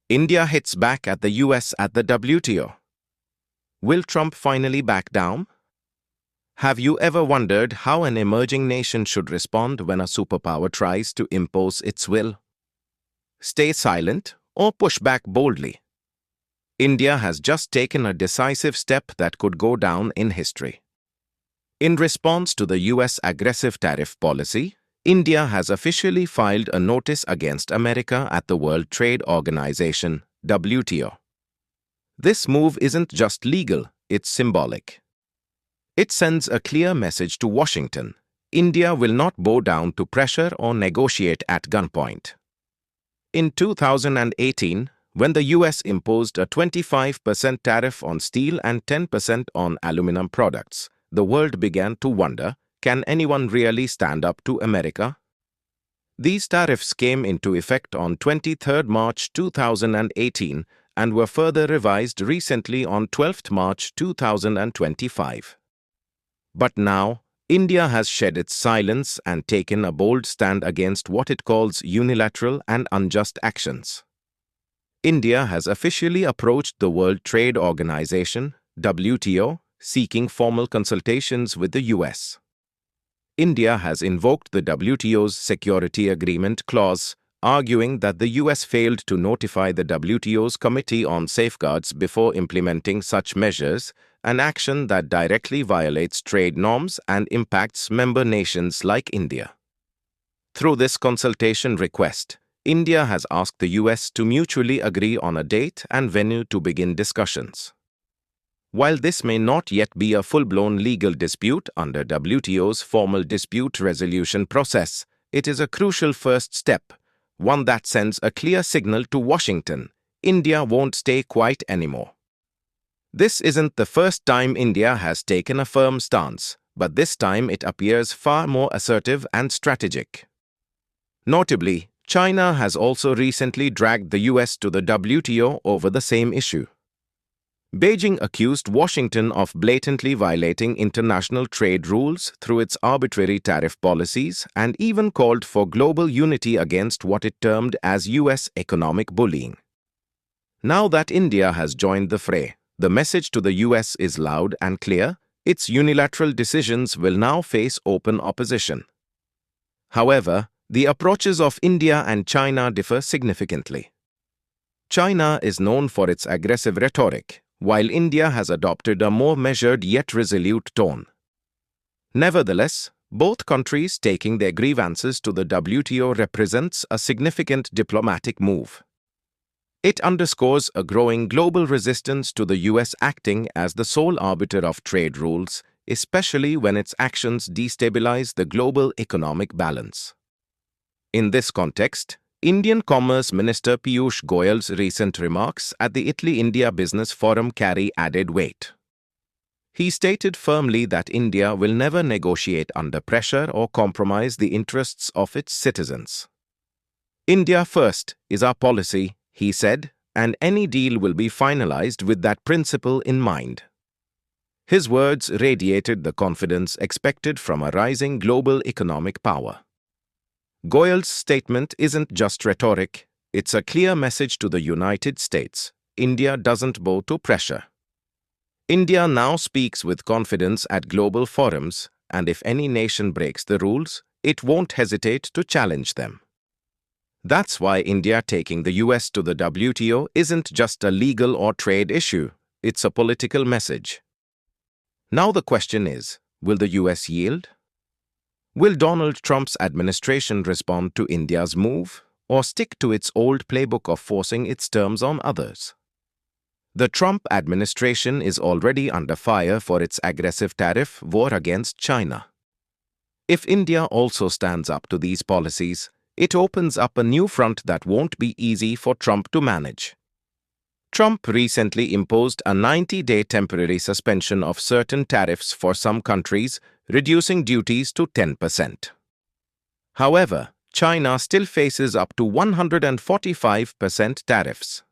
India hits back at the US at the WTO. Will Trump finally back down? Have you ever wondered how an emerging nation should respond when a superpower tries to impose its will? Stay silent or push back boldly? India has just taken a decisive step that could go down in history. In response to the US aggressive tariff policy, India has officially filed a notice against America at the World Trade Organization, WTO. This move isn't just legal, it's symbolic. It sends a clear message to Washington: India will not bow down to pressure or negotiate at gunpoint. In 2018, when the US imposed a 25% tariff on steel and 10% on aluminum products, the world began to wonder, can anyone really stand up to America? These tariffs came into effect on 23 March 2018 and were further revised recently on 12 March 2025. But now, India has shed its silence and taken a bold stand against what it calls unilateral and unjust actions. India has officially approached the World Trade Organization, WTO, seeking formal consultations with the US. India has invoked the WTO's Security Agreement Clause, arguing that the US failed to notify the WTO's Committee on Safeguards before implementing such measures, an action that directly violates trade norms and impacts member nations like India. Through this consultation request, India has asked the US to mutually agree on a date and venue to begin discussions. While this may not yet be a full-blown legal dispute under WTO's formal dispute resolution process, it is a crucial first step, one that sends a clear signal to Washington: India won't stay quiet anymore. This isn't the first time India has taken a firm stance, but this time it appears far more assertive and strategic. Notably, China has also recently dragged the US to the WTO over the same issue. Beijing accused Washington of blatantly violating international trade rules through its arbitrary tariff policies and even called for global unity against what it termed as US economic bullying. Now that India has joined the fray, the message to the US is loud and clear: its unilateral decisions will now face open opposition. However, the approaches of India and China differ significantly. China is known for its aggressive rhetoric, while India has adopted a more measured yet resolute tone. Nevertheless, both countries taking their grievances to the WTO represents a significant diplomatic move. It underscores a growing global resistance to the US acting as the sole arbiter of trade rules, especially when its actions destabilize the global economic balance. In this context, Indian Commerce Minister Piyush Goyal's recent remarks at the Italy-India Business Forum carry added weight. He stated firmly that India will never negotiate under pressure or compromise the interests of its citizens. "India first is our policy," he said, "and any deal will be finalized with that principle in mind." His words radiated the confidence expected from a rising global economic power. Goyal's statement isn't just rhetoric, it's a clear message to the United States: India doesn't bow to pressure. India now speaks with confidence at global forums, and if any nation breaks the rules, it won't hesitate to challenge them. That's why India taking the US to the WTO isn't just a legal or trade issue, it's a political message. Now the question is, will the US yield? Will Donald Trump's administration respond to India's move, or stick to its old playbook of forcing its terms on others? The Trump administration is already under fire for its aggressive tariff war against China. If India also stands up to these policies, it opens up a new front that won't be easy for Trump to manage. Trump recently imposed a 90-day temporary suspension of certain tariffs for some countries, reducing duties to 10%. However, China still faces up to 145% tariffs.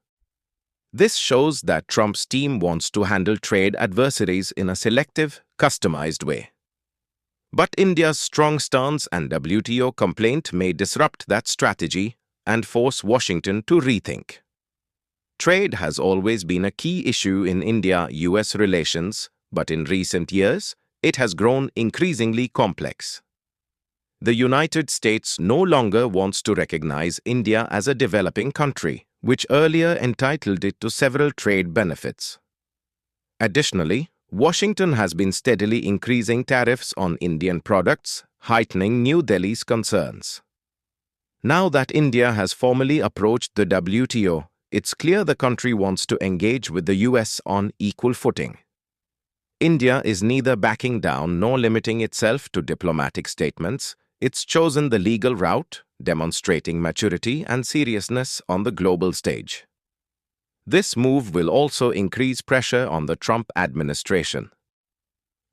This shows that Trump's team wants to handle trade adversaries in a selective, customized way. But India's strong stance and WTO complaint may disrupt that strategy and force Washington to rethink. Trade has always been a key issue in India-US relations, but in recent years, it has grown increasingly complex. The United States no longer wants to recognize India as a developing country, which earlier entitled it to several trade benefits. Additionally, Washington has been steadily increasing tariffs on Indian products, heightening New Delhi's concerns. Now that India has formally approached the WTO, it's clear the country wants to engage with the US on equal footing. India is neither backing down nor limiting itself to diplomatic statements. It's chosen the legal route, demonstrating maturity and seriousness on the global stage. This move will also increase pressure on the Trump administration.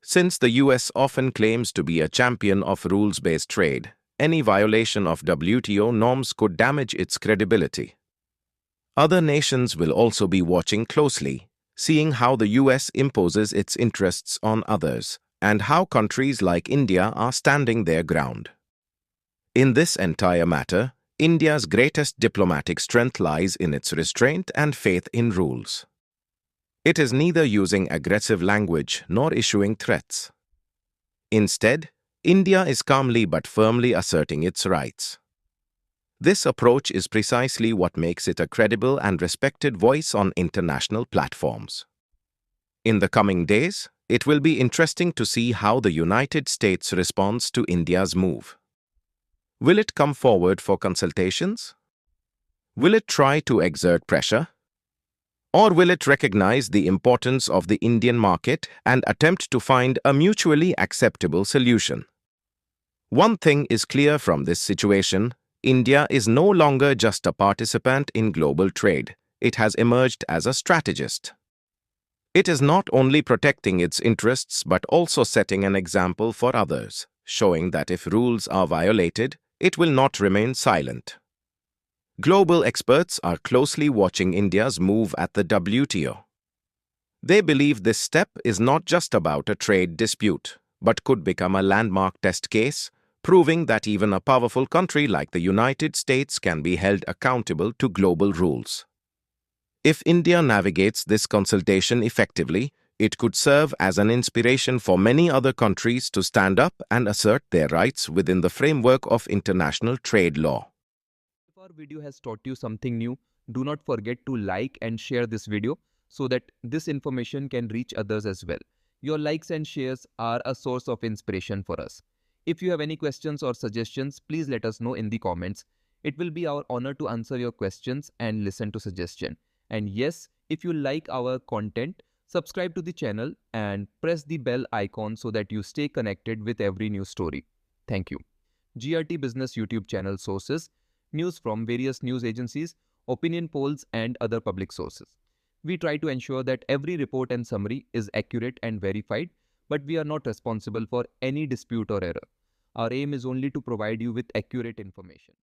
Since the US often claims to be a champion of rules-based trade, any violation of WTO norms could damage its credibility. Other nations will also be watching closely, seeing how the US imposes its interests on others, and how countries like India are standing their ground. In this entire matter, India's greatest diplomatic strength lies in its restraint and faith in rules. It is neither using aggressive language nor issuing threats. Instead, India is calmly but firmly asserting its rights. This approach is precisely what makes it a credible and respected voice on international platforms. In the coming days, it will be interesting to see how the United States responds to India's move. Will it come forward for consultations? Will it try to exert pressure? Or will it recognize the importance of the Indian market and attempt to find a mutually acceptable solution? One thing is clear from this situation: India is no longer just a participant in global trade. It has emerged as a strategist. It is not only protecting its interests but also setting an example for others, showing that if rules are violated, it will not remain silent. Global experts are closely watching India's move at the WTO. They believe this step is not just about a trade dispute, but could become a landmark test case, proving that even a powerful country like the United States can be held accountable to global rules. If India navigates this consultation effectively, it could serve as an inspiration for many other countries to stand up and assert their rights within the framework of international trade law. If our video has taught you something new, do not forget to like and share this video so that this information can reach others as well. Your likes and shares are a source of inspiration for us. If you have any questions or suggestions, please let us know in the comments. It will be our honor to answer your questions and listen to suggestions. And yes, if you like our content, subscribe to the channel and press the bell icon so that you stay connected with every new story. Thank you. GRT Business YouTube channel sources: news from various news agencies, opinion polls and other public sources. We try to ensure that every report and summary is accurate and verified, but we are not responsible for any dispute or error. Our aim is only to provide you with accurate information.